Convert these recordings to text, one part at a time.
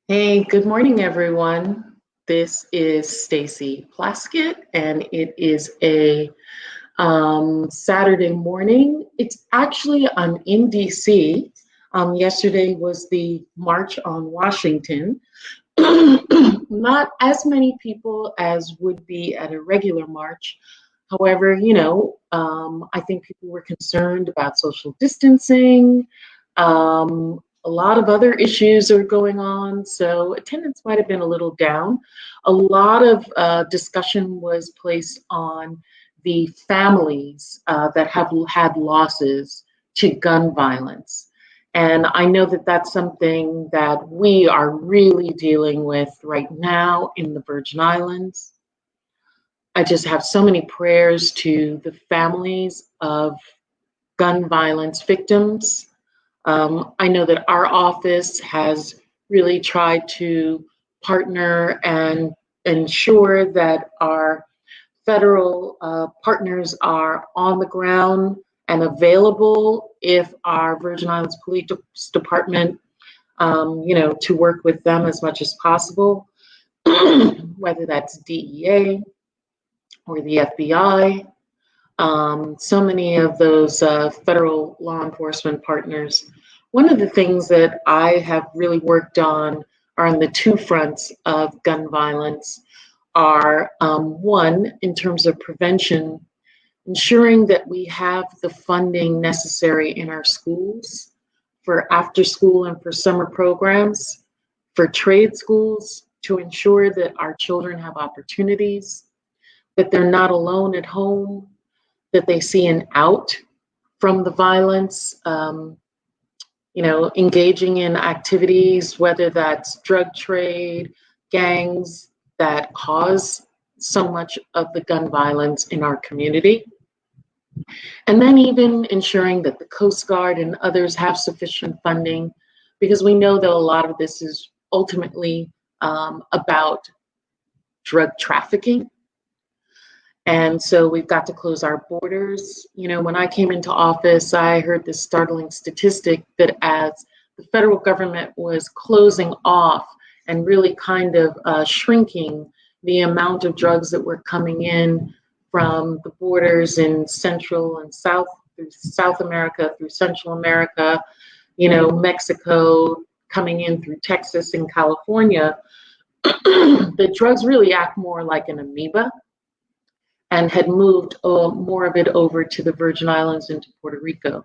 Hey, good morning, everyone. This is Stacey Plaskett, and it is a Saturday morning. It's actually I'm in DC. Yesterday was the March on Washington. Not as many people as would be at a regular march. However, I think people were concerned about social distancing. A lot of other issues are going on, so attendance might have been a little down. A lot of discussion was placed on the families that have had losses to gun violence. And I know that that's something that we are really dealing with right now in the Virgin Islands. I just have so many prayers to the families of gun violence victims. I know that our office has really tried to partner and ensure that our federal partners are on the ground and available if our Virgin Islands Police Department, to work with them as much as possible, whether that's DEA or the FBI. So many of those federal law enforcement partners. One of the things that I have really worked on are on the two fronts of gun violence are one, in terms of prevention, ensuring that we have the funding necessary in our schools for after school and for summer programs, for trade schools, to ensure that our children have opportunities, that they're not alone at home, that they see an out from the violence, engaging in activities, whether that's drug trade, gangs that cause so much of the gun violence in our community. And then even ensuring that the Coast Guard and others have sufficient funding, because we know that a lot of this is ultimately about drug trafficking. And so we've got to close our borders. When I came into office, I heard this startling statistic that as the federal government was closing off and really kind of shrinking the amount of drugs that were coming in from the borders in Central and South, through South America, through Central America, Mexico, coming in through Texas and California, the drugs really act more like an amoeba and had moved more of it over to the Virgin Islands and to Puerto Rico.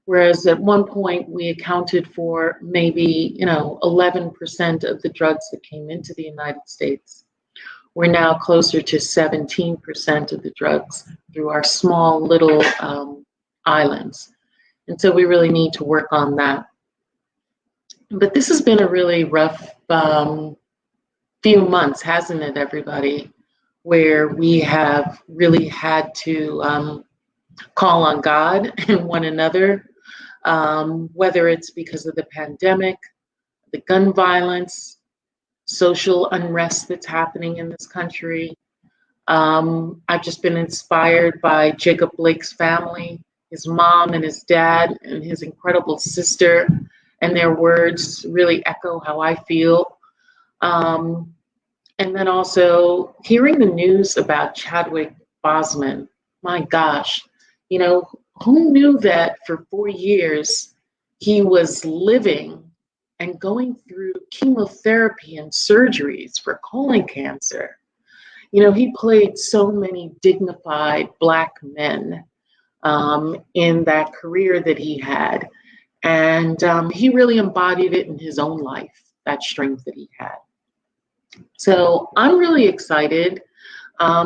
Whereas at one point we accounted for maybe 11% of the drugs that came into the United States. We're now closer to 17% of the drugs through our small little islands. And so we really need to work on that. But this has been a really rough few months, hasn't it, everybody? Where we have really had to call on God and one another, whether it's because of the pandemic, the gun violence, social unrest that's happening in this country. I've just been inspired by Jacob Blake's family, his mom and his dad and his incredible sister, and their words really echo how I feel. And then also hearing the news about Chadwick Boseman. My gosh, who knew that for 4 years he was living and going through chemotherapy and surgeries for colon cancer? He played so many dignified Black men in that career that he had. And he really embodied it in his own life, that strength that he had. So I'm really excited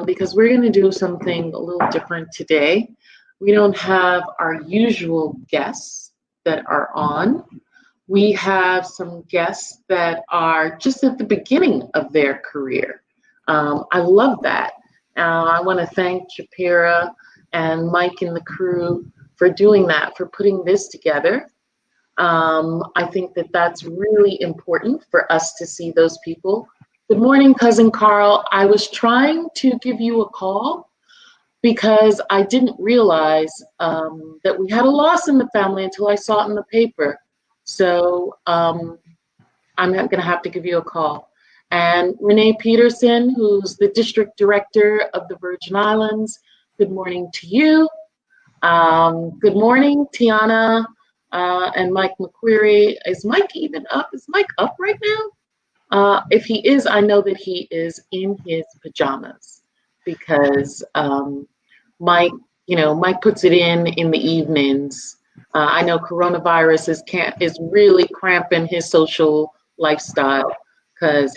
because we're going to do something a little different today. We don't have our usual guests that are on. We have some guests that are just at the beginning of their career. I love that. I want to thank Japira and Mike and the crew for doing that, for putting this together. I think that that's really important for us to see those people. Good morning, Cousin Carl. I was trying to give you a call because I didn't realize that we had a loss in the family until I saw it in the paper. So I'm going to have to give you a call. And Renee Peterson, who's the district director of the Virgin Islands, good morning to you. Good morning, Tiana and Mike McQuarrie. Is Mike even up? Is Mike up right now? If he is, I know that he is in his pajamas because Mike, Mike puts it in the evenings. I know coronavirus is really cramping his social lifestyle because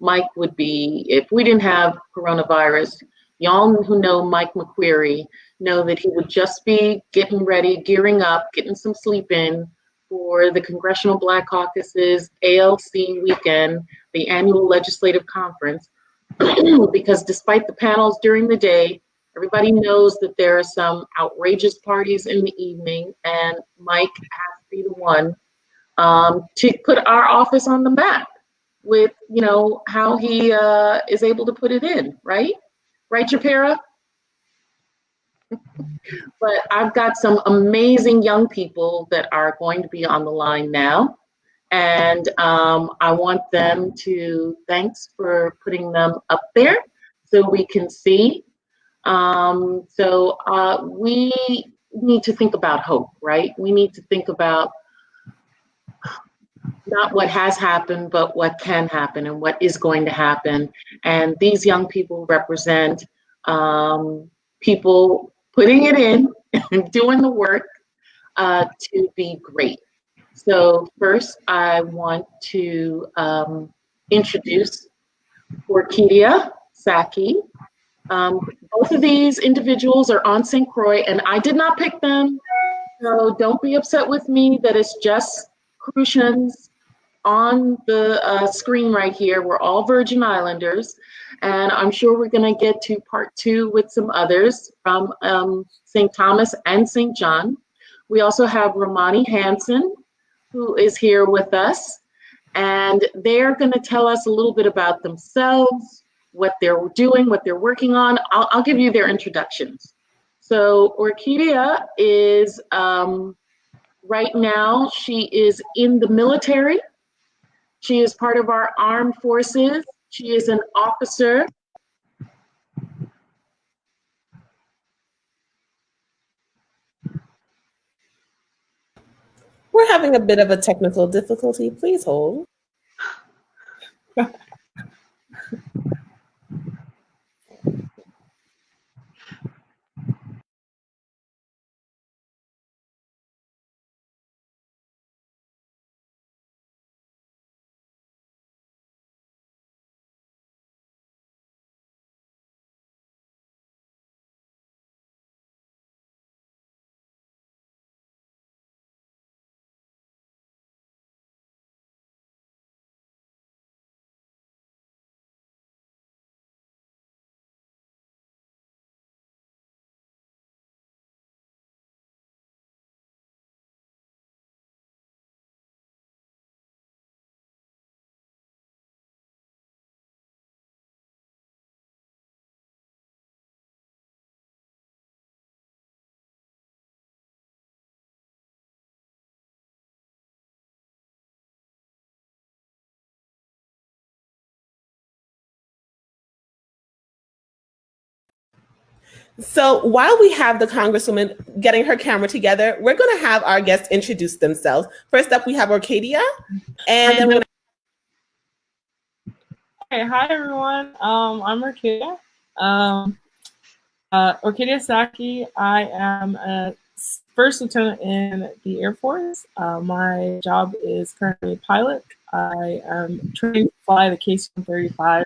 Mike would be, if we didn't have coronavirus, y'all who know Mike McQuarrie know that he would just be getting ready, gearing up, getting some sleep in for the Congressional Black Caucus's ALC weekend, the annual legislative conference, because despite the panels during the day, everybody knows that there are some outrageous parties in the evening, and Mike has to be the one to put our office on the map with, how he is able to put it in, right? Right, Japera? But I've got some amazing young people that are going to be on the line now. And I want them to, thanks for putting them up there so we can see. We need to think about hope, right? We need to think about not what has happened, but what can happen and what is going to happen. And these young people represent people putting it in and doing the work to be great. So first, I want to introduce Orquídea Saki. Both of these individuals are on St. Croix, and I did not pick them, so don't be upset with me that it's just Crucians on the screen right here. We're all Virgin Islanders, and I'm sure we're going to get to part 2 with some others from St. Thomas and St. John. We also have Romani Hansen, who is here with us, and they're going to tell us a little bit about themselves, what they're doing, what they're working on. I'll give you their introductions. So Orquídea is, right now, she is in the military. She is part of our armed forces. She is an officer. We're having a bit of a technical difficulty. Please hold. So while we have the Congresswoman getting her camera together, we're going to have our guests introduce themselves. First up, we have Orquídea, and then we're going to... Okay, hi everyone. I'm Orquídea. Orquídea Saki. I am a first lieutenant in the Air Force. My job is currently a pilot. I am training to fly the KC-135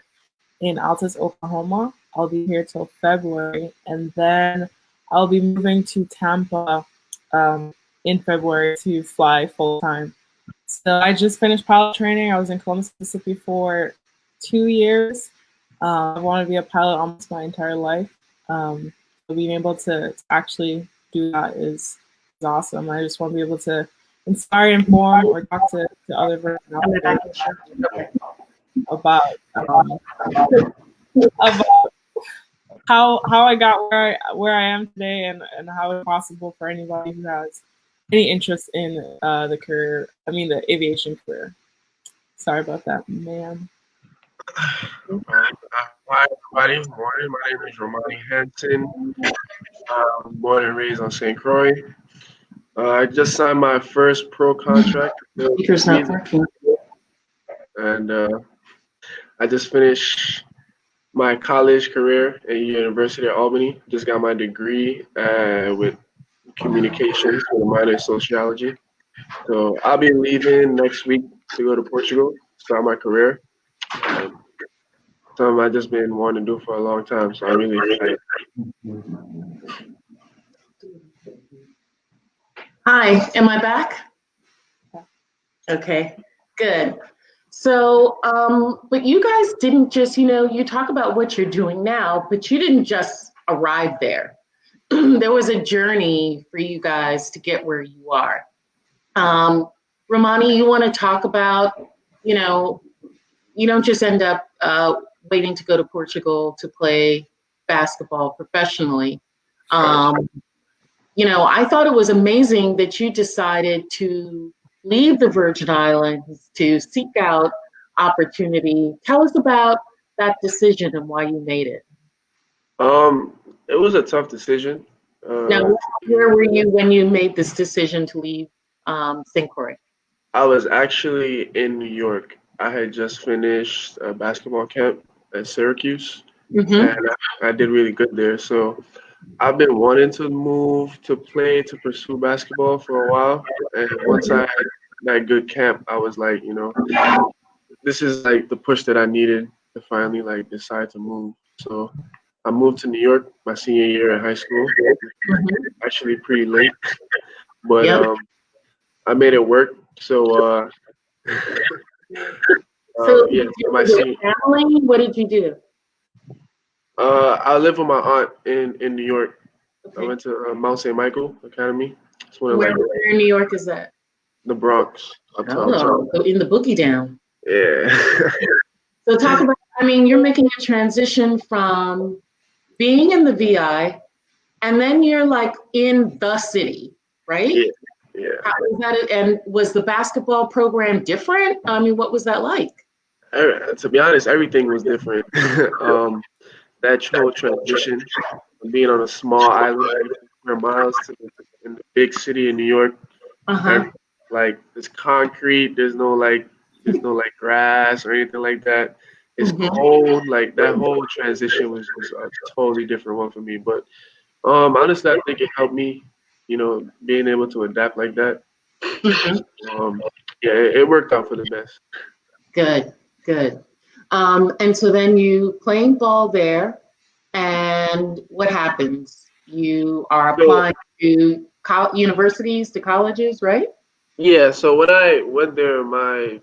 in Altus, Oklahoma. I'll be here till February, and then I'll be moving to Tampa in February to fly full time. So I just finished pilot training. I was in Columbus, Mississippi for 2 years. I wanted to be a pilot almost my entire life. So being able to actually do that is awesome. I just want to be able to inspire, inform, or talk to other Virgin about how I got where I am today, and how it's possible for anybody who has any interest in the aviation career. Sorry about that, ma'am. Hi, everybody. Morning. My name is Romani Hanson. Born and raised on St. Croix. I just signed my first pro contract with the Speaker's not music, working. and I just finished my college career at University of Albany. Just got my degree with communications with a minor in sociology. So I'll be leaving next week to go to Portugal, start my career. And something I've just been wanting to do for a long time, so I'm really excited. Hi, am I back? Okay, good. So, but you guys didn't just, you talk about what you're doing now, but you didn't just arrive there. There was a journey for you guys to get where you are. Romani, you want to talk about, you don't just end up waiting to go to Portugal to play basketball professionally. I thought it was amazing that you decided to leave the Virgin Islands to seek out opportunity. Tell us about that decision and why you made it. It was a tough decision. Now, where were you when you made this decision to leave St. Croix? I was actually in New York. I had just finished a basketball camp at Syracuse, and I did really good there. So I've been wanting to move to pursue basketball for a while. And once I had that good camp, I was like, this is like the push that I needed to finally like decide to move. So I moved to New York my senior year in high school. Actually pretty late, but I made it work. So yeah, my senior. Family, what did you do? I live with my aunt in New York. Okay. I went to Mount St. Michael Academy. It's one of Where in New York is that? The Bronx. Oh, in the boogie down. Yeah. So talk about, you're making a transition from being in the VI, and then you're like in the city, right? Yeah. How was that, and was the basketball program different? What was that like? To be honest, everything was different. That whole transition from being on a small island, 4 miles in the big city in New York. Like it's concrete. There's no grass or anything like that. It's cold. Like that whole transition was a totally different one for me. But honestly, I think it helped me, being able to adapt like that. Yeah, it worked out for the best. Good. And so then you playing ball there, and what happens? You are applying to universities, to colleges, right? Yeah. So when I went there, my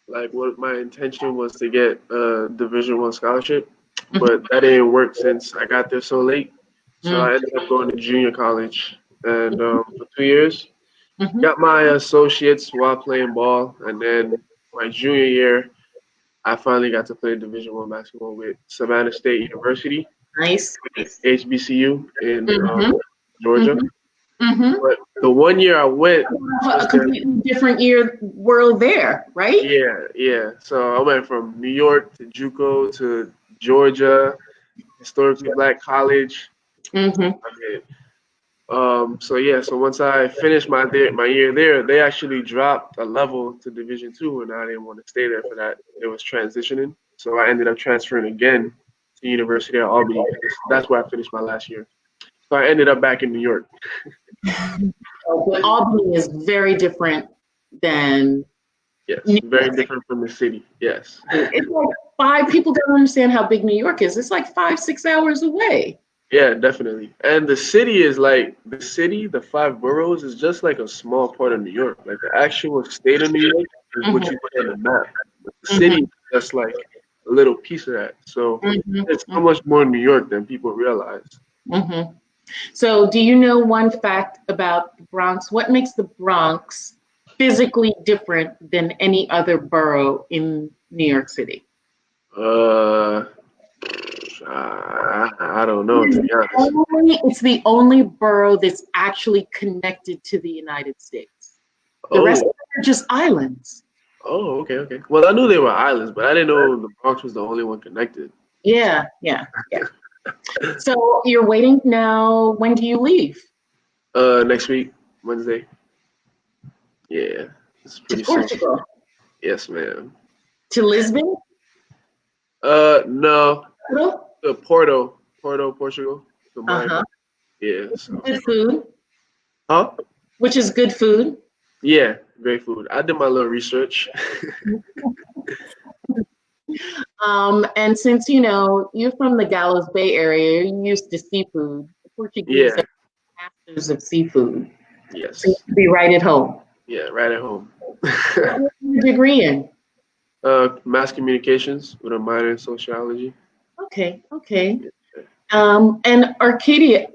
intention was to get a Division I scholarship, but that didn't work since I got there so late. So I ended up going to junior college, and for 2 years, got my associates while playing ball, and then my junior year, I finally got to play Division I basketball with Savannah State University. Nice. HBCU in Georgia. But the 1 year I went, a completely different world there, right? Yeah. So I went from New York to JUCO to Georgia, historically black college. So once I finished my year there, they actually dropped a level to Division II, and I didn't want to stay there for that. It was transitioning, so I ended up transferring again to University of Albany. That's where I finished my last year. So I ended up back in New York. But Albany is very different than. Yes, very different from the city. Yes. It's like people don't understand how big New York is. It's like 5-6 hours away. Yeah, definitely. And the city is like the 5 boroughs is just like a small part of New York. Like the actual state of New York is what you put on the map. But the city is just like a little piece of that. So it's so much more New York than people realize. So do you know one fact about the Bronx? What makes the Bronx physically different than any other borough in New York City? I don't know, to be honest. It's the only borough that's actually connected to the United States. The rest of them are just islands. Oh, okay, okay. Well, I knew they were islands, but I didn't know the Bronx was the only one connected. Yeah, yeah, yeah. So you're waiting now. When do you leave? Next week, Wednesday. Yeah, it's To pretty soon. Portugal? Yes, ma'am. To Lisbon? No, Portugal? Porto, Portugal. To Uh-huh. Miami. Yeah. So. Good food, Huh? which is good food. Yeah, great food. I did my little research. And since you know you're from the Gallows Bay area, you're used to seafood. The Portuguese Yeah. are masters of seafood. So you Yes. should be right at home. Yeah, right at home. What's your degree in? Mass communications with a minor in sociology. Okay, okay. Yeah. And Orchidia,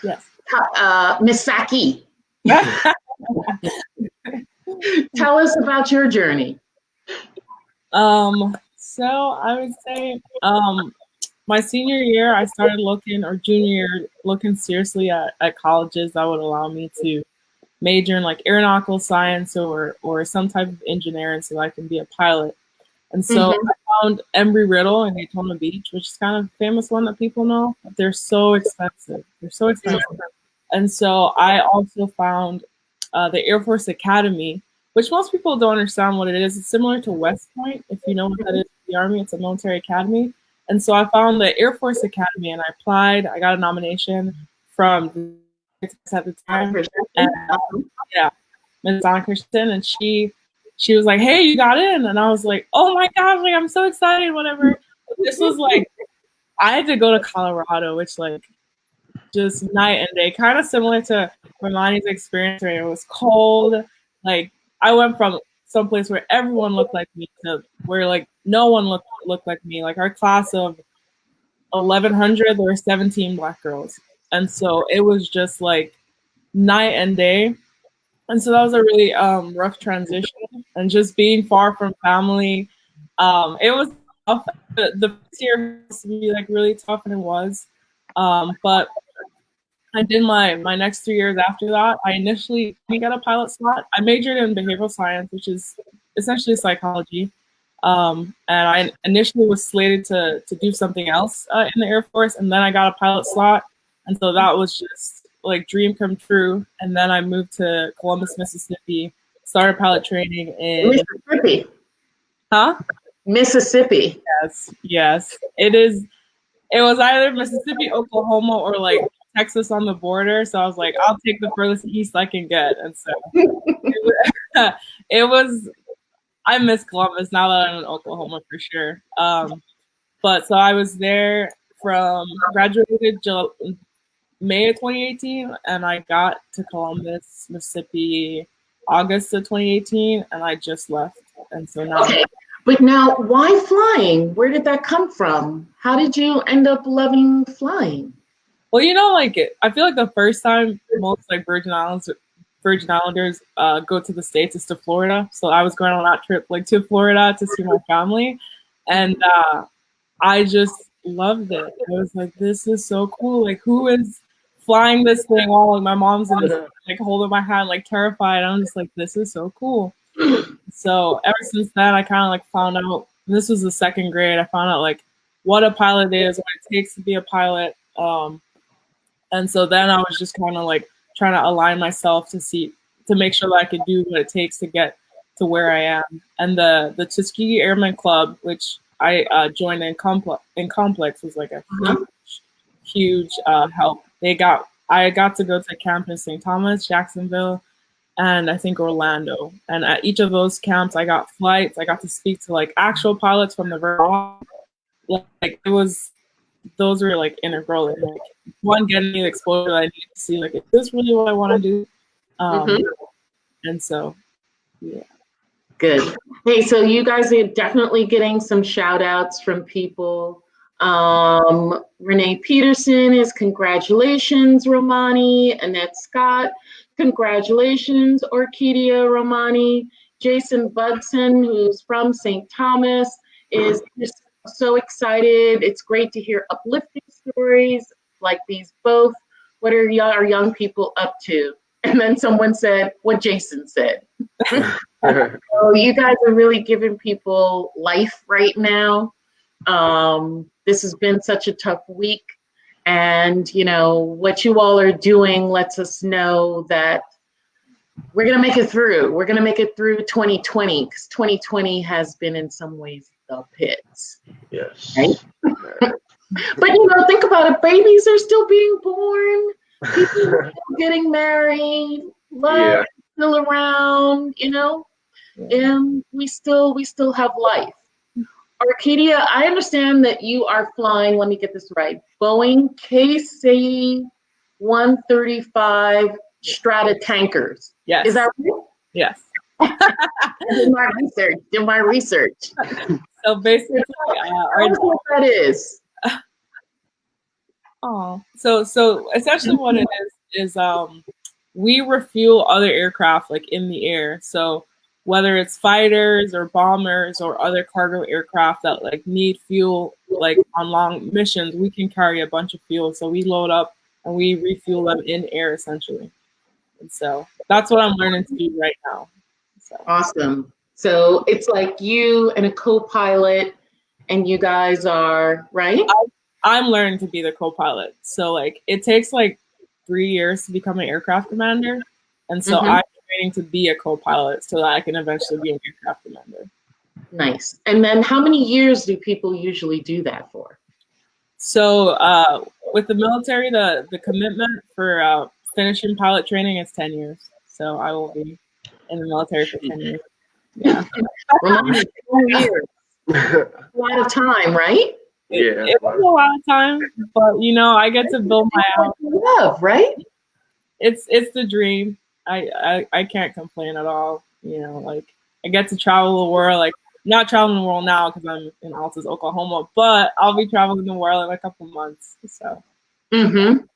Yes. Miss Saki, tell us about your journey. So I would say, my senior year, I started looking, or junior year, looking seriously at colleges that would allow me to major in like aeronautical science or some type of engineering so I can be a pilot. And so Mhm. I found Embry-Riddle in Daytona Beach, which is kind of a famous one that people know. But they're so expensive. They're so expensive. And so I also found the Air Force Academy, which most people don't understand what it is. It's similar to West Point. If you know what that is, the Army, it's a military academy. And so I found the Air Force Academy and I applied. I got a nomination from at the time. And yeah, Ms. Donna Christian, and she was like, "Hey, you got in," and I was like, "Oh my gosh, like I'm so excited!" Whatever. This was like I had to go to Colorado, which like just night and day, kind of similar to Romani's experience. Where it was cold. Like I went from some place where everyone looked like me to where like no one looked like me. Like our class of 1,100, there were 17 Black girls, and so it was just like night and day. And so that was a really rough transition, and just being far from family. It was tough. The first year was to be like really tough, and it was. But I did my next 3 years after that. I initially didn't get a pilot slot. I majored in behavioral science, which is essentially psychology. And I initially was slated to do something else in the Air Force, and then I got a pilot slot, and so that was just like dream come true. And then I moved to Columbus, Mississippi, started pilot training in Mississippi. huh? Mississippi. Yes, yes. It is. It was either Mississippi, Oklahoma, or like Texas on the border. So I was like, I'll take the furthest east I can get. And so it was. I miss Columbus now that I'm in Oklahoma for sure. But so I was there from graduated May of 2018, and I got to Columbus, Mississippi, August of 2018, and I just left. And so now. Okay, but now why flying? Where did that come from? How did you end up loving flying? Well, like I feel like the first time most like Virgin Islanders go to the States is to Florida. So I was going on that trip like to Florida to see my family, and I just loved it. I was like, this is so cool. Like, who is flying this thing while like my mom's in this, like holding my hand, like terrified. I'm just like, this is so cool. So ever since then, I kind of like found out. This was the second grade. I found out like what a pilot is, what it takes to be a pilot. And so then I was just kind of like trying to align myself to make sure that I could do what it takes to get to where I am. And the Tuskegee Airmen Club, which I joined in Complex, was like a huge help. I got to go to camp in St. Thomas, Jacksonville, and I think Orlando. And at each of those camps, I got flights. I got to speak to like actual pilots from the Vermont. Like those were like integral in like one getting the exposure that I need to see like, is this really what I want to do? And so yeah. Good. Hey, so you guys are definitely getting some shout outs from people. Renee Peterson is congratulations, Romani. Annette Scott, congratulations, Orchidia Romani. Jason Budson, who's from St. Thomas, is just so excited. It's great to hear uplifting stories like these both. What are our young people up to? And then someone said what Jason said. So you guys are really giving people life right now. This has been such a tough week. And, what you all are doing lets us know that we're going to make it through. We're going to make it through 2020 because 2020 has been in some ways the pits. Yes. Right? But, think about it. Babies are still being born. People are still getting married. Love is still around, and we still have life. Arcadia, I understand that you are flying, let me get this right, Boeing KC-135 Strata tankers. Yes. Is that right? Yes. Did my research. So basically, what that is. So essentially what it is we refuel other aircraft like in the air. So whether it's fighters or bombers or other cargo aircraft that like need fuel like on long missions, we can carry a bunch of fuel. So we load up and we refuel them in air essentially. And so that's what I'm learning to do right now. So. Awesome. So it's like you and a co-pilot and you guys are, right? I'm learning to be the co-pilot. So like it takes like 3 years to become an aircraft commander. And so I'm training to be a co-pilot so that I can eventually be an aircraft commander. Nice. And then how many years do people usually do that for? So with the military, the commitment for finishing pilot training is 10 years. So I will be in the military for 10 years. Yeah. 2 years. A lot of time, right? It was a lot of time, but I get to build my own. Love, right? It's the dream. I can't complain at all. Like I get to travel the world. Like not traveling the world now because I'm in Altus, Oklahoma, but I'll be traveling the world in a couple months. So. And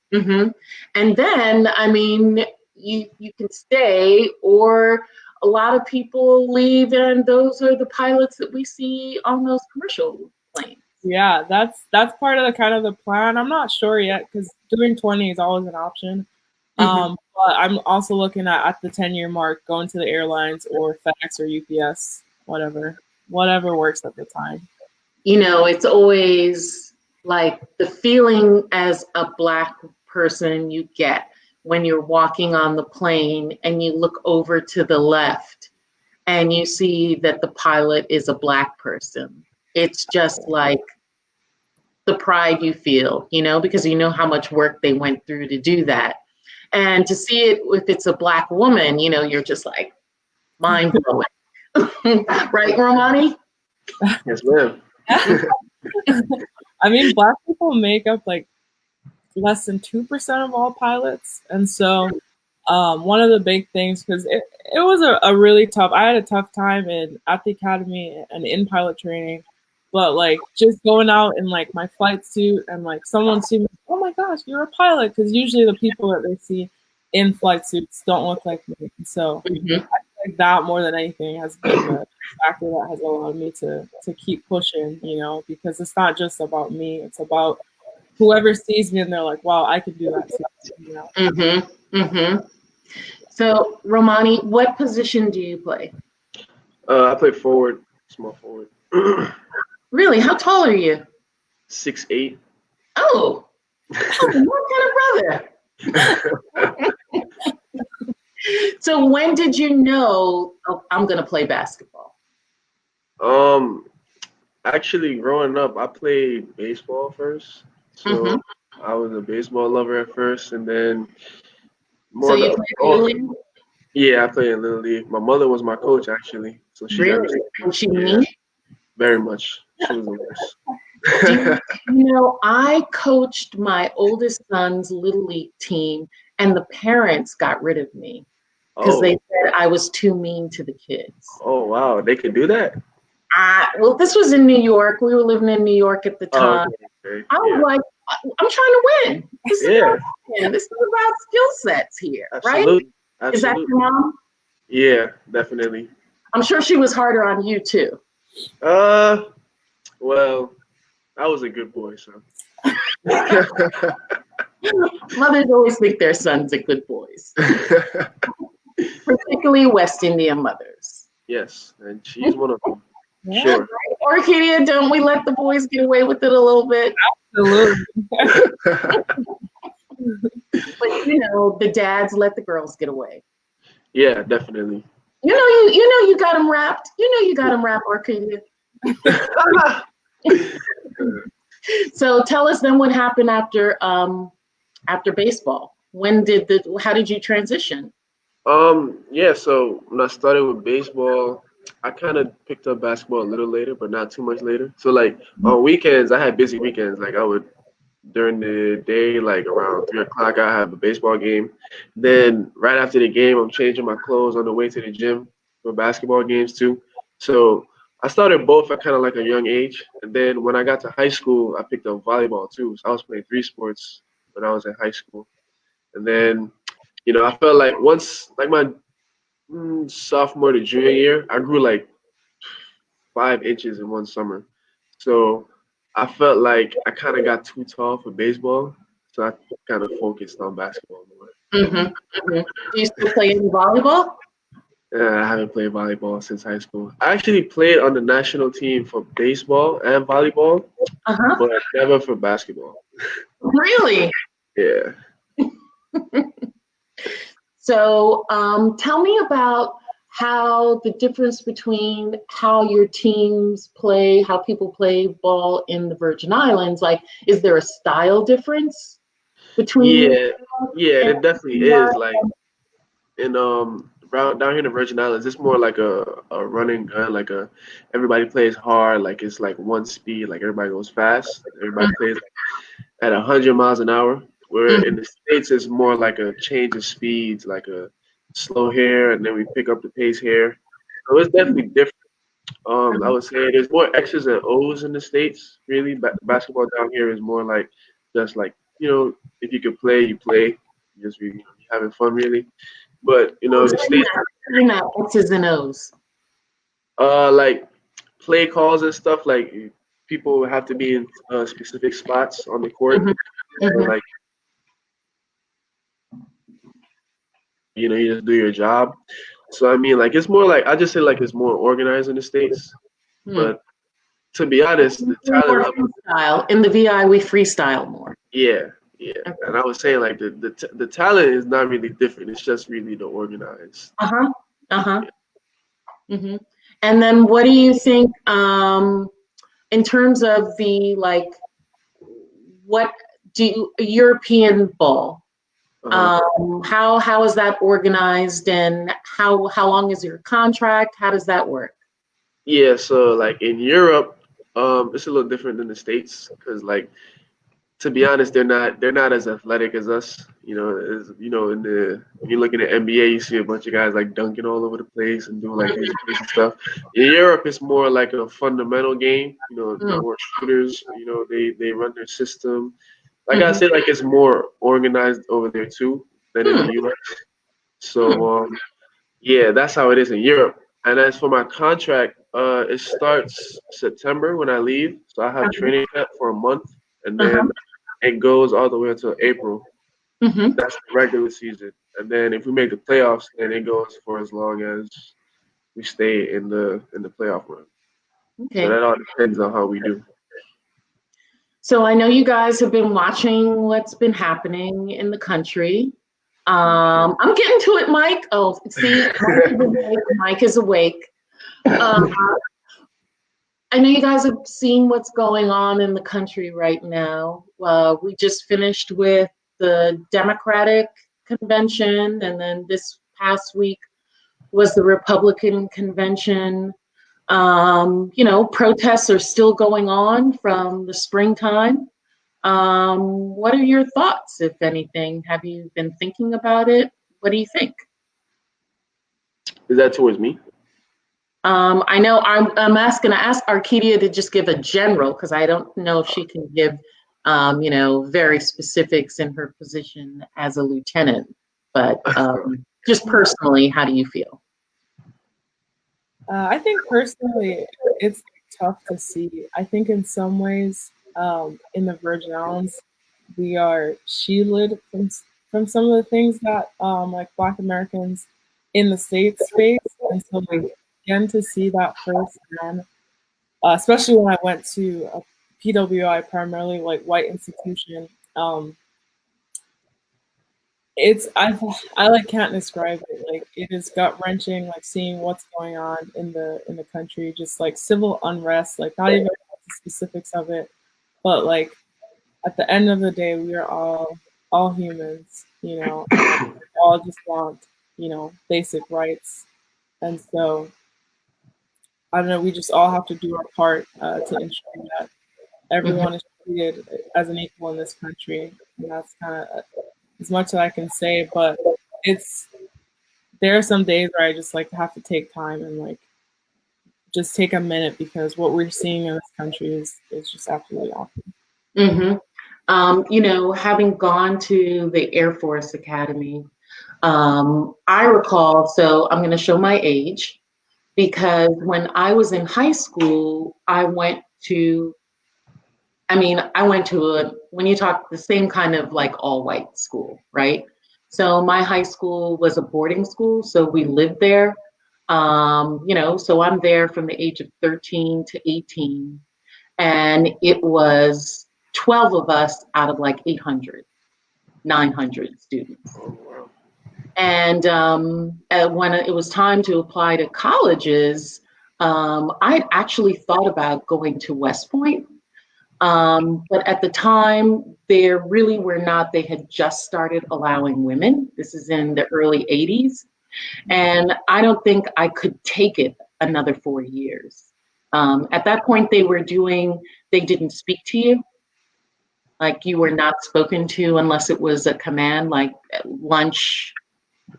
then, I mean, you can stay, or a lot of people leave, and those are the pilots that we see on those commercial planes. Yeah, that's part of the kind of the plan. I'm not sure yet because doing 20 is always an option. But I'm also looking at the 10-year mark, going to the airlines or FedEx or UPS, whatever works at the time. It's always like the feeling as a Black person you get when you're walking on the plane and you look over to the left and you see that the pilot is a Black person. It's just like the pride you feel, because you know how much work they went through to do that. And to see it, if it's a Black woman, you're just like mind blowing. Right, Romani? Yes, ma'am. I mean, Black people make up like less than 2% of all pilots. And so one of the big things, because it was a really tough, I had a tough time at the academy and in pilot training, but like just going out in like my flight suit and like someone see me, oh my gosh, you're a pilot. Because usually the people that they see in flight suits don't look like me. And so I feel like that more than anything has been the factor that has allowed me to keep pushing, because it's not just about me. It's about whoever sees me and they're like, wow, I can do that too. So, Romani, what position do you play? I play forward, small forward. Really? How tall are you? 6'8". Oh, what kind of brother? So when did you know, I'm going to play basketball? Actually, growing up, I played baseball first. So I was a baseball lover at first, and then So you played Little League? Yeah, I played in Little League. My mother was my coach, actually. So she got me. Was she mean? Very much. She was the worst. I coached my oldest son's Little League team, and the parents got rid of me because they said I was too mean to the kids. Oh, wow. They could do that? Well, this was in New York. We were living in New York at the time. Okay. I was like, I'm trying to win. This is about skill sets here, Absolutely. right? Is that your mom? Yeah, definitely. I'm sure she was harder on you too. Well, I was a good boy, so. Mothers always think their sons are good boys, particularly West Indian mothers. Yes, and she's one of them. Yeah. Sure. Orchidia, don't we let the boys get away with it a little bit? Absolutely. But the dads let the girls get away. Yeah, definitely. You got them wrapped. You got them wrapped, Orchidia. So tell us then what happened after baseball. How did you transition? Yeah, so when I started with baseball, I kind of picked up basketball a little later, but not too much later. So like on weekends, I had busy weekends. Like I would during the day, like around 3 o'clock, I have a baseball game. Then right after the game, I'm changing my clothes on the way to the gym for basketball games too. So I started both at kind of like a young age. And then when I got to high school, I picked up volleyball too. So I was playing 3 sports when I was in high school. And then, I felt like once, like my sophomore to junior year, I grew like 5 inches in one summer. So I felt like I kind of got too tall for baseball. So I kind of focused on basketball more. Do you still play any volleyball? I haven't played volleyball since high school. I actually played on the national team for baseball and volleyball, but never for basketball. Really? Yeah. So tell me about how the difference between how your teams play, how people play ball in the Virgin Islands. Like, is there a style difference between? Yeah, it definitely is. Like in down here in the Virgin Islands, it's more like a running gun. Like everybody plays hard. Like it's like one speed. Like everybody goes fast. Everybody plays at 100 miles an hour. Where in the States, it's more like a change of speeds, like a slow here, and then we pick up the pace here. So it's definitely different. I would say there's more X's and O's in the States. Really, basketball down here is more like just like if you can play, you play. You just you're having fun, really. But the States, Not X's and O's. like play calls and stuff. Like people have to be in specific spots on the court. Like you just do your job. So I mean, like it's more like I just say like it's more organized in the States. But to be honest, the talent level. Freestyle. In the VI, we freestyle more. Yeah. Okay. And I was saying like the talent is not really different. It's just really the organized. And then what do you think in terms of the what do European ball? How is that organized, and how long is your contract? How does that work? Yeah, so like in Europe, it's a little different than the States because like to be honest, they're not as athletic as us. When you look at the NBA, you see a bunch of guys like dunking all over the place and doing like these crazy stuff. In Europe, it's more like a fundamental game. More shooters. They run their system. Like I said, like it's more organized over there too than in the U.S. So yeah, that's how it is in Europe. And as for my contract, it starts September when I leave. So I have training camp for a month, and then it goes all the way until April. That's the regular season. And then if we make the playoffs, then it goes for as long as we stay in the playoff run. Okay. So that all depends on how we do. So I know you guys have been watching what's been happening in the country. I'm getting to it, Mike. Oh, see, Mike is awake. I know you guys have seen what's going on in the country right now. We just finished with the Democratic convention, and then this past week was the Republican convention. Protests are still going on from the springtime. What are your thoughts, if anything? Have you been thinking about it? What do you think? Is that towards me? I know I'm going to ask Arcadia to just give a general, because I don't know if she can give, very specifics in her position as a lieutenant. But just personally, how do you feel? I think personally, it's tough to see. I think in some ways, in the Virgin Islands, we are shielded from some of the things that like Black Americans in the States face. And so like again to see that firsthand, especially when I went to a PWI, primarily like white institution, it's I like can't describe it. Like it is gut wrenching, like seeing what's going on in the country, just like civil unrest, like not even the specifics of it, but like at the end of the day, we are all humans, you know, and we all just want, you know, basic rights. And so I don't know, we just all have to do our part to ensure that everyone is treated as an equal in this country. And that's kind of as much as I can say, but there are some days where I just like have to take time and like just take a minute, because what we're seeing in this country is just absolutely awful. You know, having gone to the Air Force Academy, I recall, so I'm going to show my age, because when I was in high school, I went to when you talk the same kind of like all white school, right? So my high school was a boarding school, so we lived there. You know, so I'm there from the age of 13 to 18, and it was 12 of us out of like 800, 900 students. And when it was time to apply to colleges, I'd actually thought about going to West Point. But at the time, there really were not, they had just started allowing women. This is in the early 80s. And I don't think I could take it another 4 years. At that point, they didn't speak to you. Like you were not spoken to unless it was a command, like at lunch,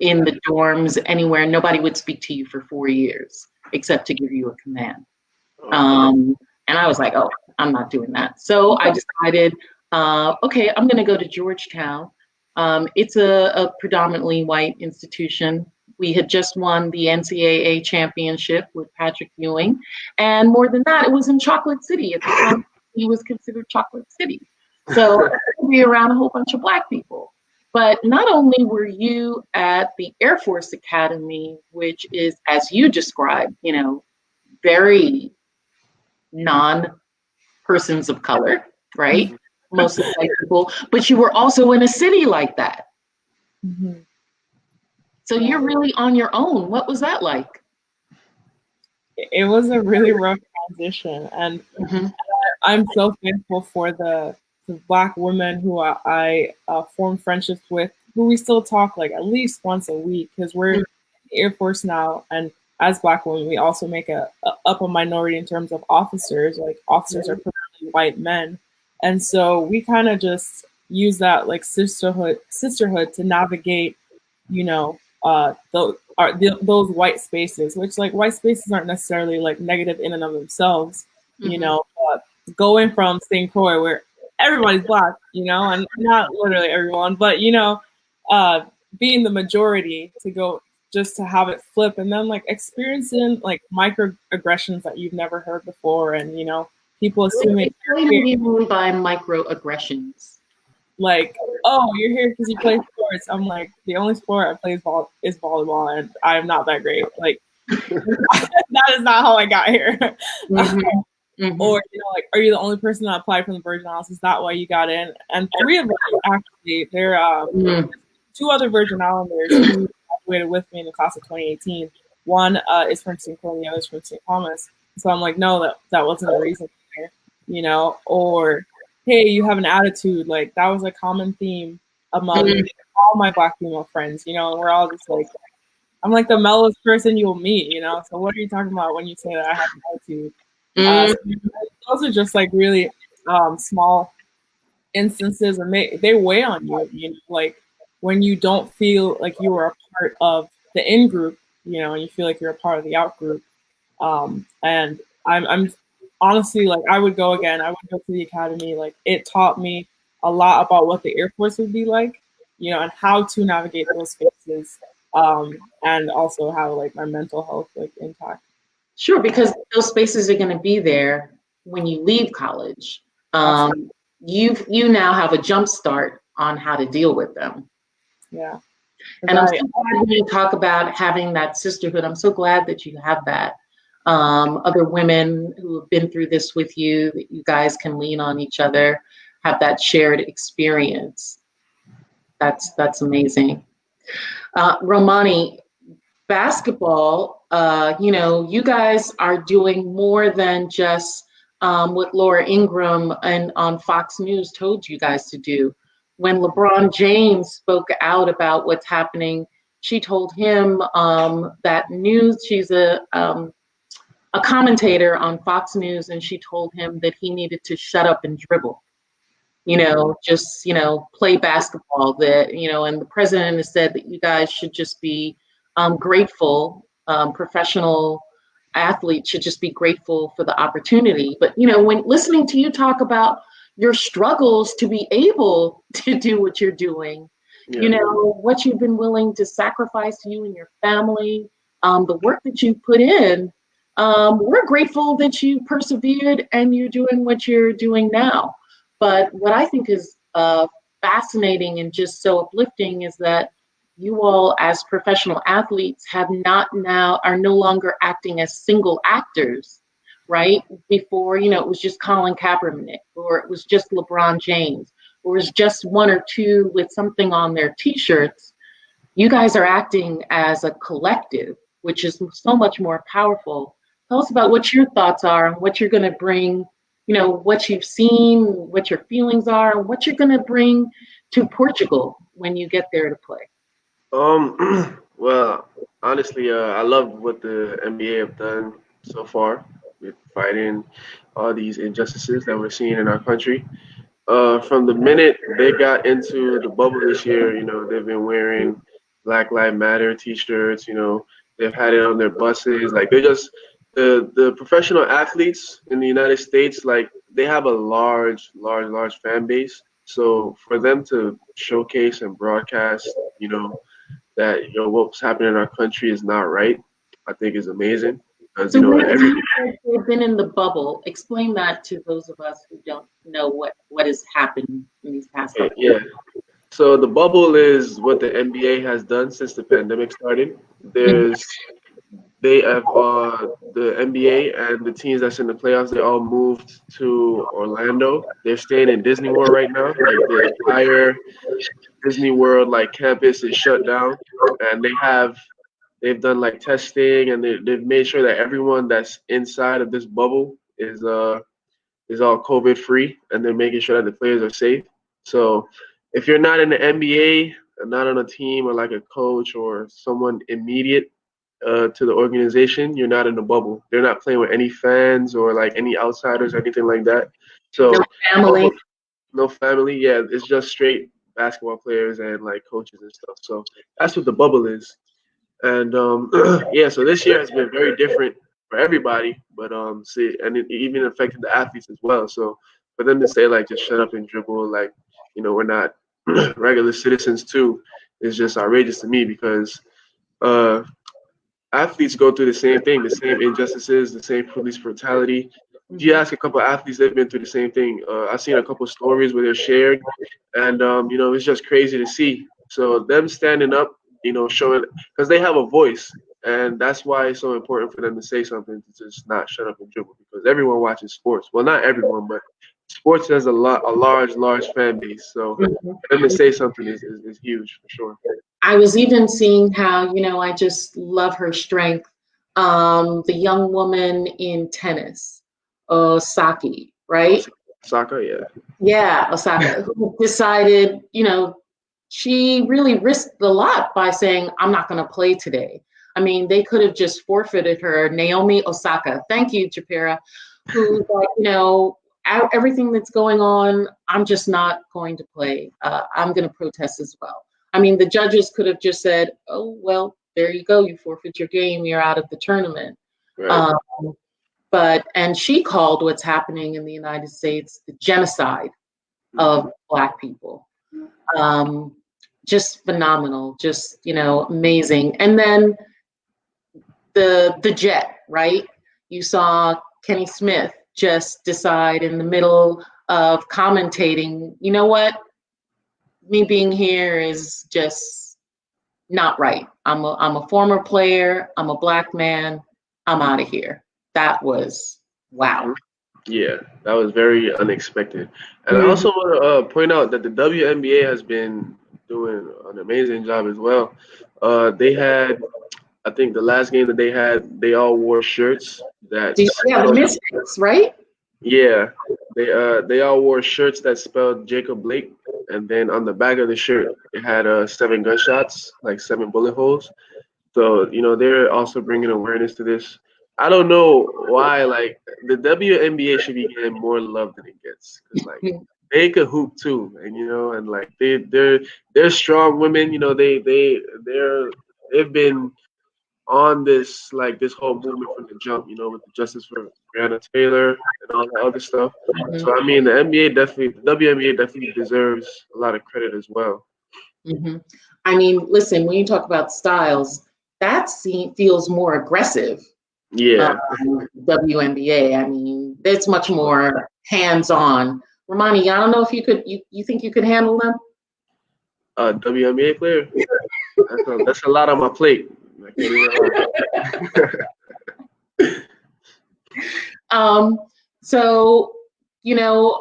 in the dorms, anywhere. Nobody would speak to you for 4 years except to give you a command. And I was like, oh, I'm not doing that. So I decided, okay, I'm going to go to Georgetown. It's a predominantly white institution. We had just won the NCAA championship with Patrick Ewing. And more than that, it was in Chocolate City. At the time, it was considered Chocolate City. So I could be around a whole bunch of Black people. But not only were you at the Air Force Academy, which is, as you described, you know, very non-persons of color, right? Mostly white people, but you were also in a city like that. Mm-hmm. So you're really on your own. What was that like? It was a really rough transition, and I'm so thankful for the Black women who I formed friendships with, who we still talk like at least once a week, because we're in the Air Force now, and as Black women, we also make up a minority in terms of officers. Like officers are primarily white men, and so we kind of just use that like sisterhood to navigate, you know, those white spaces, which like white spaces aren't necessarily like negative in and of themselves, you know, going from St. Croix where everybody's Black, you know, and not literally everyone, but, you know, being the majority to go just to have it flip, and then like experiencing like microaggressions that you've never heard before. And, you know, people assuming. What do you mean by microaggressions? Like, oh, you're here because you play sports. I'm like, the only sport I play is volleyball, and I'm not that great. Like, that is not how I got here. Or, you know, like, are you the only person that applied for the Virgin Islands? Is that why you got in? And 3 of them, actually, there are 2 other Virgin Islanders who graduated with me in the class of 2018. One is from St. Croix, the other is from St. Thomas. So I'm like, no, that wasn't the reason here, you know? Or, hey, you have an attitude. Like, that was a common theme among all my Black female friends, you know? And we're all just like, I'm like the mellowest person you'll meet, you know? So what are you talking about when you say that I have an attitude? Those are just like really small instances, and they weigh on you, you know, like when you don't feel like you are a part of the in group, you know, and you feel like you're a part of the out group. And I'm honestly, like, I would go again. I would go to the academy. Like, it taught me a lot about what the Air Force would be like, you know, and how to navigate those spaces, and also how like my mental health like intact. Sure, because those spaces are going to be there when you leave college. you now have a jump start on how to deal with them. Yeah. And I'm so glad when you talk about having that sisterhood. I'm so glad that you have that. Other women who have been through this with you, that you guys can lean on each other, have that shared experience. That's amazing. Romani, basketball, you guys are doing more than just what Laura Ingraham and on Fox News told you guys to do. When LeBron James spoke out about what's happening, she told him that news. She's a commentator on Fox News, and she told him that he needed to shut up and dribble. Just play basketball. And the president has said that you guys should just be grateful. Professional athletes should just be grateful for the opportunity. But when listening to you talk about your struggles to be able to do what you're doing, what you've been willing to sacrifice, you and your family, the work that you put in, we're grateful that you persevered and you're doing what you're doing now. But what I think is fascinating and just so uplifting is that you all, as professional athletes, are no longer acting as single actors, right? Before, it was just Colin Kaepernick, or it was just LeBron James, or it was just one or two with something on their T-shirts. You guys are acting as a collective, which is so much more powerful. Tell us about what your thoughts are and what you're going to bring, what you've seen, what your feelings are, and what you're going to bring to Portugal when you get there to play. Well, honestly, I love what the NBA have done so far with fighting all these injustices that we're seeing in our country. From the minute they got into the bubble this year, they've been wearing Black Lives Matter T-shirts. They've had it on their buses. Like they're just the professional athletes in the United States. Like they have a large fan base. So for them to showcase and broadcast, that what's happening in our country is not right, I think is amazing. Because so they've been in the bubble. Explain that to those of us who don't know what has happened in these past couple years. So the bubble is what the NBA has done since the pandemic started. They have the NBA and the teams that's in the playoffs. They all moved to Orlando. They're staying in Disney World right now. Like the entire Disney World campus is shut down, and they've done testing, and they've made sure that everyone that's inside of this bubble is all COVID free, and they're making sure that the players are safe. So if you're not in the NBA, not on a team or like a coach or someone immediate to the organization, you're not in the bubble. They're not playing with any fans or any outsiders or anything like that. So no family. Yeah, it's just straight basketball players and coaches and stuff. So that's what the bubble is. And so this year has been very different for everybody, but and it even affected the athletes as well. So for them to say just shut up and dribble, we're not regular citizens too, is just outrageous to me because athletes go through the same thing, the same injustices, the same police brutality. If you ask a couple of athletes, they've been through the same thing. I've seen a couple of stories where they're shared, and it's just crazy to see. So them standing up, showing, because they have a voice, and that's why it's so important for them to say something, to just not shut up and dribble, because everyone watches sports. Well, not everyone, but sports has a large fan base. So for them to say something is huge for sure. I was even seeing how, I just love her strength. The young woman in tennis, Osaka, right? Osaka, yeah. Yeah, Osaka, who decided, she really risked a lot by saying, I'm not going to play today. I mean, they could have just forfeited her. Naomi Osaka, thank you, Japira, who's everything that's going on, I'm just not going to play. I'm going to protest as well. I mean, the judges could have just said, oh, well, there you go. You forfeit your game. You're out of the tournament. Right. And she called what's happening in the United States the genocide of Black people. Just phenomenal, just, amazing. And then the jet, right? You saw Kenny Smith just decide in the middle of commentating, you know what, me being here is just not right. I'm a former player. I'm a Black man. I'm out of here. That was wow. Yeah, that was very unexpected. And I Mhm. also want to point out that the WNBA has been doing an amazing job as well. They had, I think, the last game that they had, they all wore shirts that Yeah, the spelled, Mystics, right? yeah, they all wore shirts that spelled Jacob Blake, and then on the back of the shirt it had 7 gunshots, like 7 bullet holes. So, they're also bringing awareness to this. I don't know why, like, the WNBA should be getting more love than it gets, because like they could hoop too, and and like they're strong women. They've been on this whole movement from the jump. With the justice for Breonna Taylor and all that other stuff. Mhm. So I mean, the WNBA definitely deserves a lot of credit as well. Mhm. I mean, listen, when you talk about styles, that scene feels more aggressive. Yeah, WNBA. I mean, it's much more hands-on. Romani, I don't know if you think you could handle them? WNBA player. That's a lot on my plate. I can't even lie. Um, so,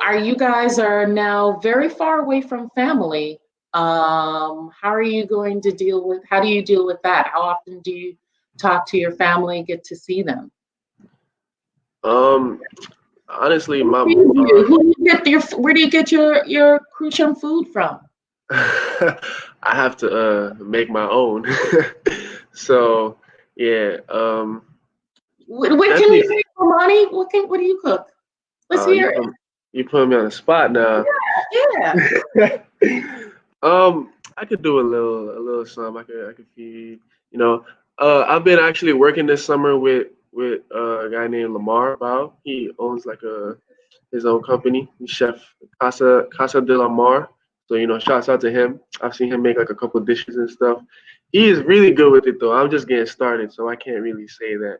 are you guys are now very far away from family. How are you going to how do you deal with that? How often do you talk to your family, get to see them? Honestly, Where do you get your crucial food from? I have to make my own. So yeah, What can you definitely. say, Romani? What do you cook? Let's Uh, you hear put you put me on the spot now. it. Yeah. I could do a little something. I could feed. You know, I've been actually working this summer with a guy named Lamar Bao. He owns like his own company. He's chef Casa de la Mar. So shouts out to him. I've seen him make like a couple dishes and stuff. He is really good with it though. I'm just getting started, so I can't really say that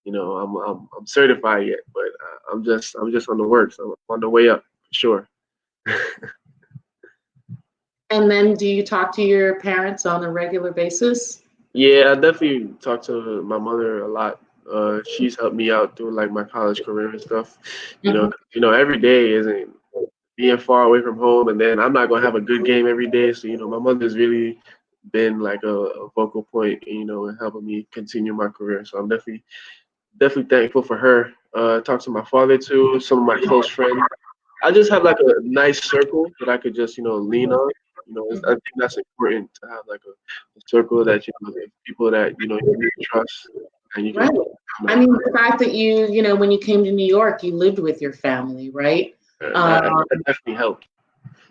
I'm certified yet. But I'm just on the works. I'm on the way up for sure. And then do you talk to your parents on a regular basis? Yeah, I definitely talk to my mother a lot. She's helped me out through like my college career and stuff. Mhm. Every day isn't being far away from home, and then I'm not gonna have a good game every day. So my mother's really been like a vocal point, in helping me continue my career. So I'm definitely thankful for her. Talk to my father too, some of my close friends. I just have like a nice circle that I could just lean on. I think that's important to have like a circle that people that you really trust and you can. Right. I mean, the fact that when you came to New York, you lived with your family, right? That definitely helped.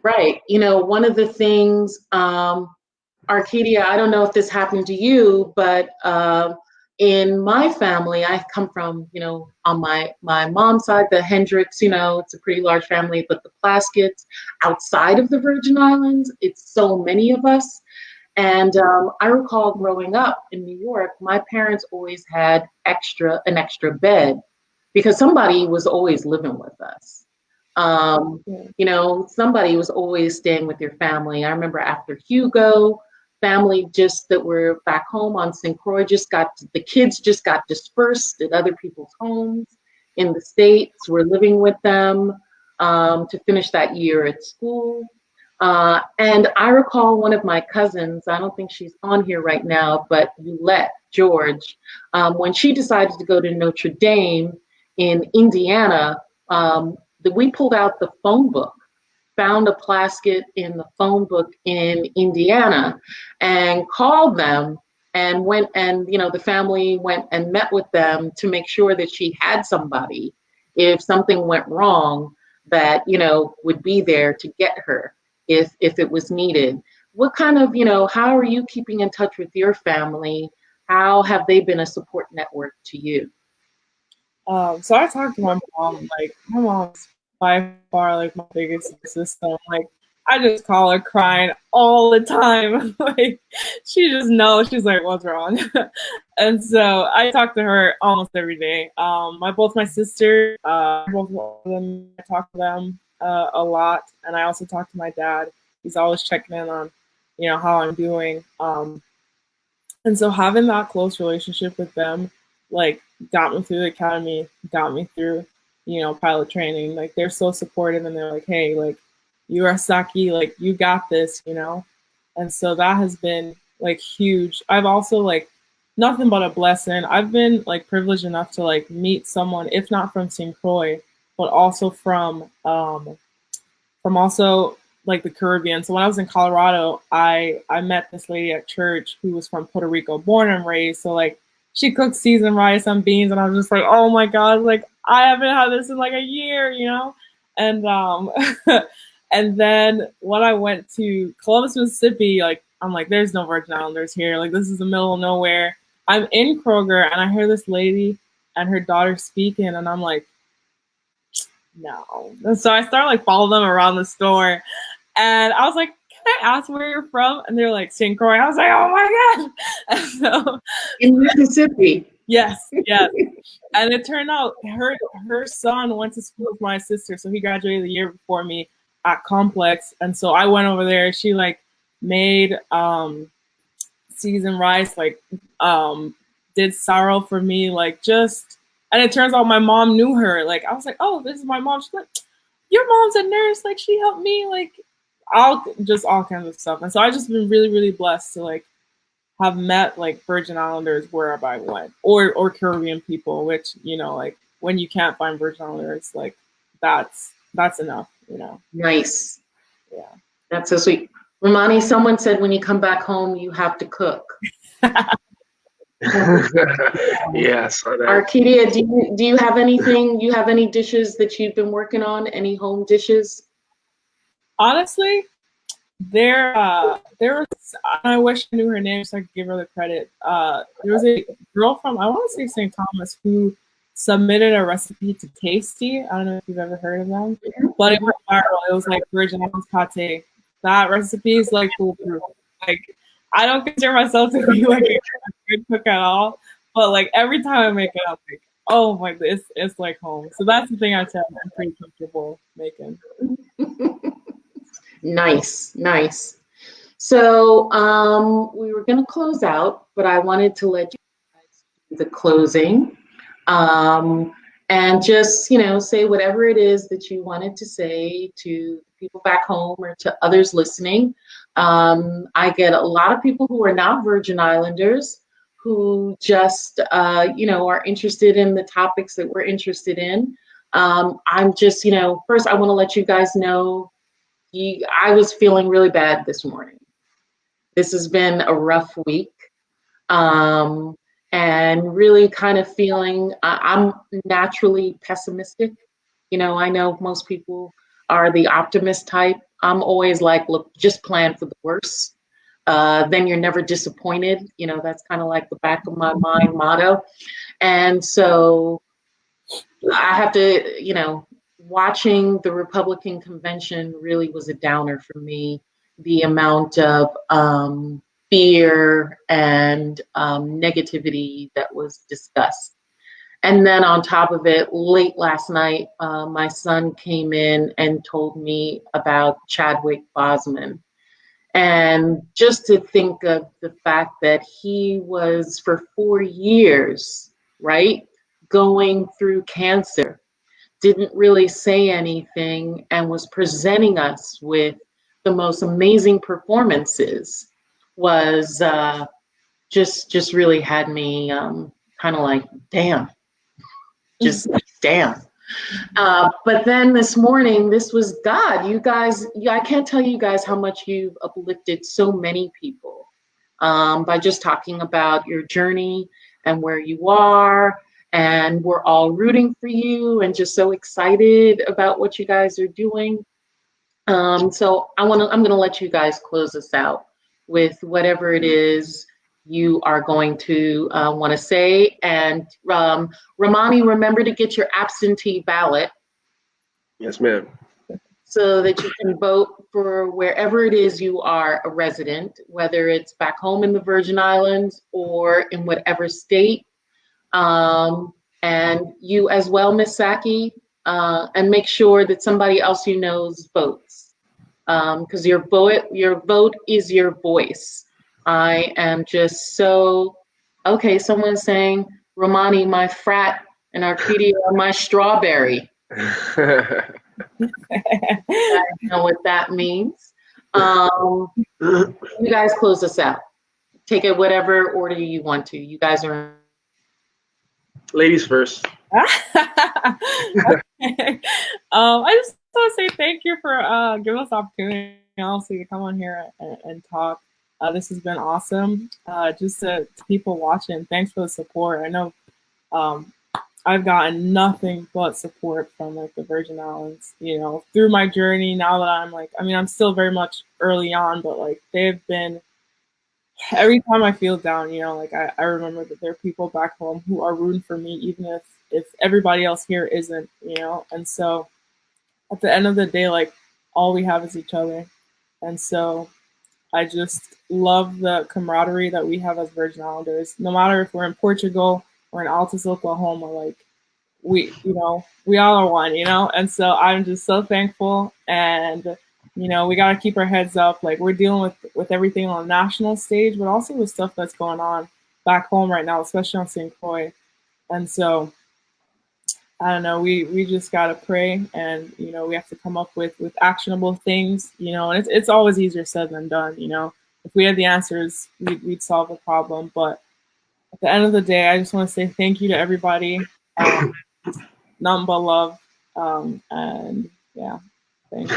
Right. One of the things, Arcadia, I don't know if this happened to you, but in my family, I come from, on my mom's side, the Hendricks, it's a pretty large family, but the Plaskett's outside of the Virgin Islands, it's so many of us. And I recall growing up in New York, my parents always had an extra bed because somebody was always living with us. Somebody was always staying with your family. I remember after Hugo, family just that were back home on St. Croix the kids just got dispersed at other people's homes in the States. We're living with them to finish that year at school. And I recall one of my cousins, I don't think she's on here right now, but Roulette George, when she decided to go to Notre Dame in Indiana, we pulled out the phone book, found a Plaskett in the phone book in Indiana, and called them and went and, the family went and met with them to make sure that she had somebody, if something went wrong, that, would be there to get her if it was needed. What kind of, how are you keeping in touch with your family? How have they been a support network to you? So I talked to my mom. Like my mom's by far like my biggest system. Like I just call her crying all the time. Like she just knows. She's like, "What's wrong?" And so I talk to her almost every day. Both my sisters, both of them, I talk to them. a lot, and I also talk to my dad. He's always checking in on, how I'm doing. And so having that close relationship with them, like, got me through the academy, got me through, pilot training. Like, they're so supportive, and they're like, hey, like, you are Saki, like, you got this. And so that has been like huge. I've also like nothing but a blessing. I've been like privileged enough to like meet someone, if not from St. Croix, but also from also like the Caribbean. So when I was in Colorado, I met this lady at church who was from Puerto Rico, born and raised. So like she cooked seasoned rice and beans, and I was just like, oh my god, like I haven't had this in like a year. And and then when I went to Columbus, Mississippi, like I'm like, there's no Virgin Islanders here. Like this is the middle of nowhere. I'm in Kroger and I hear this lady and her daughter speaking, and I'm like, no. And so I started like following them around the store, and I was like, can I ask where you're from? And they're like, St. Croix. I was like, oh my god. And so in Mississippi. Yes. And it turned out her son went to school with my sister, so he graduated the year before me at Complex, and so I went over there. She like made seasoned rice, like did sorrow for me, like just. And it turns out my mom knew her. Like I was like, oh, this is my mom. She's like, your mom's a nurse. Like she helped me. Like all kinds of stuff. And so I just been really, really blessed to like have met like Virgin Islanders wherever I went, or Caribbean people, which like when you can't find Virgin Islanders, like that's enough. Nice. Yeah. That's so sweet. Romani, someone said when you come back home, you have to cook. Yes. Arcadia, do you have anything? You have any dishes that you've been working on? Any home dishes? Honestly, there was. I wish I knew her name so I could give her the credit. There was a girl from, I want to say St. Thomas, who submitted a recipe to Tasty. I don't know if you've ever heard of them, but it went viral. It was like Virgin Islands pate. That recipe is like foolproof. Like I don't consider myself to be like a good cook at all, but like every time I make it, I'm like, oh my, it's like home. So that's the thing I tell I'm pretty comfortable making. Nice. So we were going to close out, but I wanted to let you guys do the closing, and just say whatever it is that you wanted to say to people back home or to others listening. I get a lot of people who are not Virgin Islanders who just are interested in the topics that we're interested in. I'm just first I want to let you guys know I was feeling really bad this morning. This has been a rough week, and really kind of feeling I'm naturally pessimistic. I know most people are the optimist type. I'm always like, look, just plan for the worst. Then you're never disappointed. That's kind of like the back of my mind motto. And so I have to, watching the Republican convention really was a downer for me. The amount of fear and negativity that was discussed. And then on top of it, late last night, my son came in and told me about Chadwick Boseman. And just to think of the fact that he was for 4 years, right, going through cancer, didn't really say anything, and was presenting us with the most amazing performances, was just really had me kind of like, damn, just damn. But then this morning, this was God. You guys, I can't tell you guys how much you've uplifted so many people by just talking about your journey and where you are. And we're all rooting for you and just so excited about what you guys are doing. So I'm gonna let you guys close this out with whatever it is you are going to want to say. And Romani, remember to get your absentee ballot. Yes, ma'am. So that you can vote for wherever it is you are a resident, whether it's back home in the Virgin Islands or in whatever state. And you as well, Miss Saki, and make sure that somebody else you knows votes, because your vote is your voice. I am just so okay. Someone's saying, Romani, my frat, and Arcadia, my strawberry. I know what that means. You guys close us out. Take it whatever order you want to. You guys are Ladies first. Okay. I just want to say thank you for giving us the opportunity also to come on here and talk. This has been awesome. Just to people watching, thanks for the support. I know I've gotten nothing but support from like the Virgin Islands, you know, through my journey. Now that I'm like, I mean, I'm still very much early on, but like they've been, every time I feel down, you know, like I remember that there are people back home who are rooting for me, even if everybody else here isn't, you know. And so at the end of the day, like all we have is each other. And so I just love the camaraderie that we have as Virgin Islanders. No matter if we're in Portugal or in Altus, Oklahoma, like we all are one, you know. And so I'm just so thankful, and you know, we got to keep our heads up. Like we're dealing with everything on a national stage, but also with stuff that's going on back home right now, especially on St. Croix. And so I don't know, we just got to pray, and you know, we have to come up with actionable things, you know. And it's always easier said than done, you know. If we had the answers, we'd solve the problem. But at the end of the day, I just want to say thank you to everybody. Nothing but love. And yeah, thanks.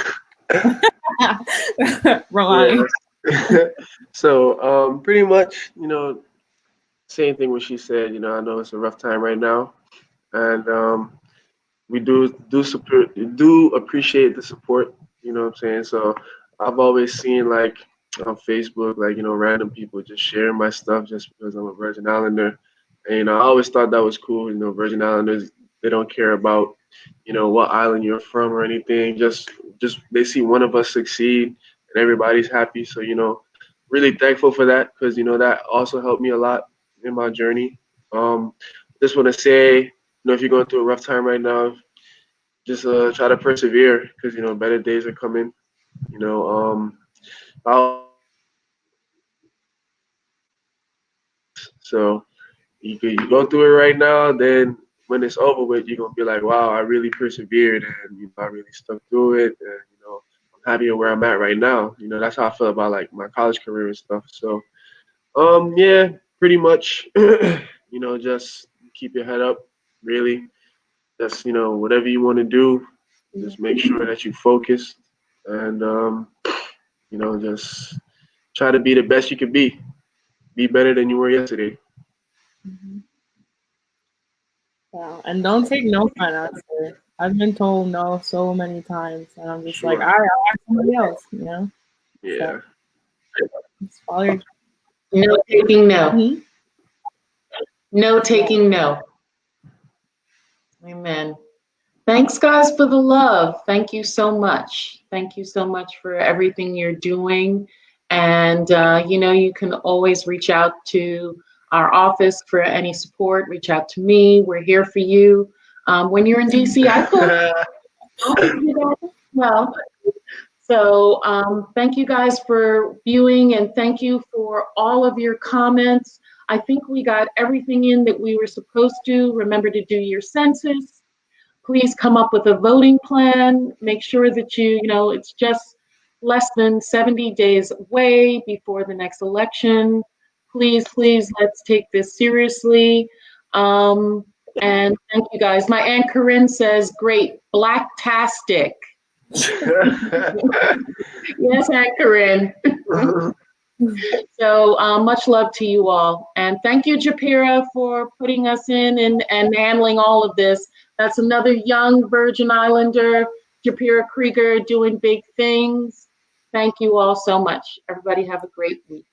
Romani. Yeah. So pretty much, you know, same thing what she said. You know, I know it's a rough time right now, and we do appreciate the support. You know what I'm saying? So I've always seen like on Facebook, like, you know, random people just sharing my stuff just because I'm a Virgin Islander. And you know, I always thought that was cool. You know, Virgin Islanders, they don't care about, you know, what island you're from or anything. Just they see one of us succeed and everybody's happy. So, you know, really thankful for that, because you know that also helped me a lot in my journey. Just want to say, you know, if you're going through a rough time right now, just try to persevere, because you know better days are coming. You know, so you go through it right now, then when it's over with, you're gonna be like, wow, I really persevered, and you know, I really stuck through it, and you know, I'm happy where I'm at right now. You know, that's how I feel about like my college career and stuff. So, yeah, pretty much, you know, just keep your head up, really. Just, you know, whatever you want to do, just make sure that you focus, and you know, just try to be the best you can be. Be better than you were yesterday. Mm-hmm. Yeah, and don't take no for an answer. I've been told no so many times, and I'm just like, Sure. all right, I'll ask somebody else, you know? Yeah. So, it's probably, no taking no. Mhm. No taking no. Amen. Thanks, guys, for the love. Thank you so much. Thank you so much for everything you're doing. And, you know, you can always reach out to our office for any support. Reach out to me. We're here for you. When you're in DC, I could. Well, so thank you guys for viewing, and thank you for all of your comments. I think we got everything in that we were supposed to. Remember to do your census. Please come up with a voting plan. Make sure that you know, it's just less than 70 days away before the next election. Please, please, let's take this seriously. And thank you guys. My Aunt Corinne says, great, black-tastic. Yes, Aunt Corinne. So much love to you all. And thank you, Japira, for putting us in and handling all of this. That's another young Virgin Islander, Japira Krieger, doing big things. Thank you all so much. Everybody have a great week.